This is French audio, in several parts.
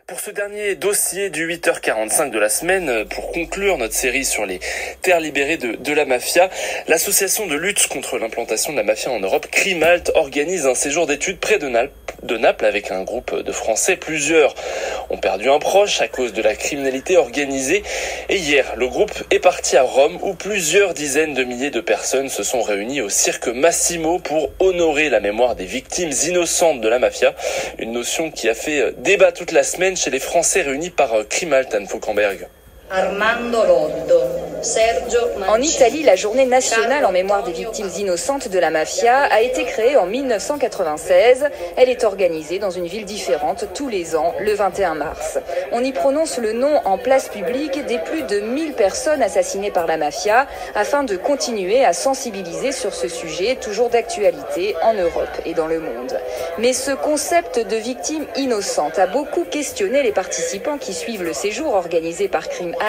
Pour ce dernier dossier du 8h45 de la semaine, pour conclure notre série sur les terres libérées de la mafia, l'association de lutte contre l'implantation de la mafia en Europe, Crimalt, organise un séjour d'études près de Naples avec un groupe de Français. Plusieurs ont perdu un proche à cause de la criminalité organisée. Et hier, le groupe est parti à Rome où plusieurs dizaines de milliers de personnes se sont réunies au cirque Massimo pour honorer la mémoire des victimes innocentes de la mafia. Une notion qui a fait débat toute la semaine chez les Français réunis par Crimalt, Anne Fauquemberg. En Italie, la journée nationale en mémoire des victimes innocentes de la mafia a été créée en 1996. Elle est organisée dans une ville différente tous les ans, le 21 mars. On y prononce le nom en place publique des plus de 1000 personnes assassinées par la mafia afin de continuer à sensibiliser sur ce sujet toujours d'actualité en Europe et dans le monde. Mais ce concept de victime innocente a beaucoup questionné les participants qui suivent le séjour organisé par Crimalt.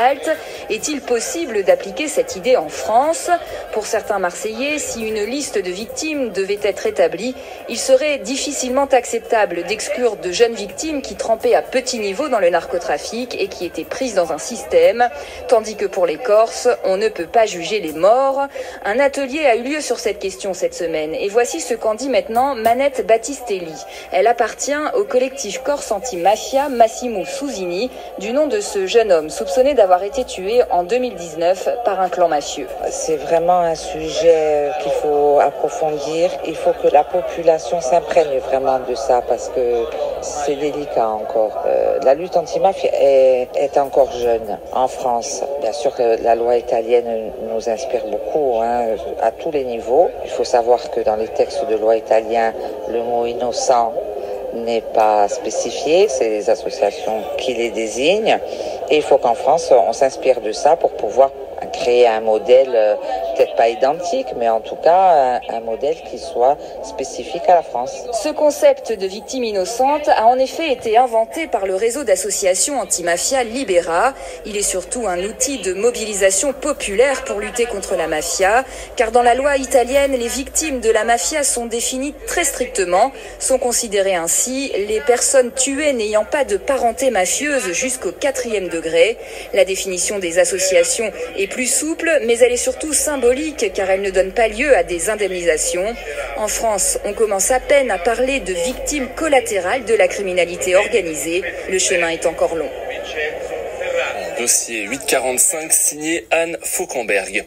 Est-il possible d'appliquer cette idée en France? Pour certains Marseillais, si une liste de victimes devait être établie, il serait difficilement acceptable d'exclure de jeunes victimes qui trempaient à petit niveau dans le narcotrafic et qui étaient prises dans un système, tandis que pour les Corses, on ne peut pas juger les morts. Un atelier a eu lieu sur cette question cette semaine et voici ce qu'en dit maintenant Manette Battistelli. Elle appartient au collectif corse anti-mafia Massimo Susini, du nom de ce jeune homme soupçonné d'avoir été tué en 2019 par un clan mafieux. C'est vraiment un sujet qu'il faut approfondir. Il faut que la population s'imprègne vraiment de ça parce que c'est délicat encore. La lutte anti-mafia est encore jeune en France. Bien sûr que la loi italienne nous inspire beaucoup à tous les niveaux. Il faut savoir que dans les textes de loi italiens, le mot innocent n'est pas spécifié, c'est les associations qui les désignent. Et il faut qu'en France, on s'inspire de ça pour pouvoir créer un modèle, peut-être pas identique, mais en tout cas un modèle qui soit spécifique à la France. Ce concept de victime innocente a en effet été inventé par le réseau d'associations anti-mafia Libera. Il est surtout un outil de mobilisation populaire pour lutter contre la mafia, car dans la loi italienne, les victimes de la mafia sont définies très strictement. Sont considérées ainsi les personnes tuées n'ayant pas de parenté mafieuse jusqu'au 4e degré. La définition des associations est plus souple, mais elle est surtout symbolique car elle ne donne pas lieu à des indemnisations. En France, on commence à peine à parler de victimes collatérales de la criminalité organisée. Le chemin est encore long. Dossier 845 signé Anne Fauquemberg.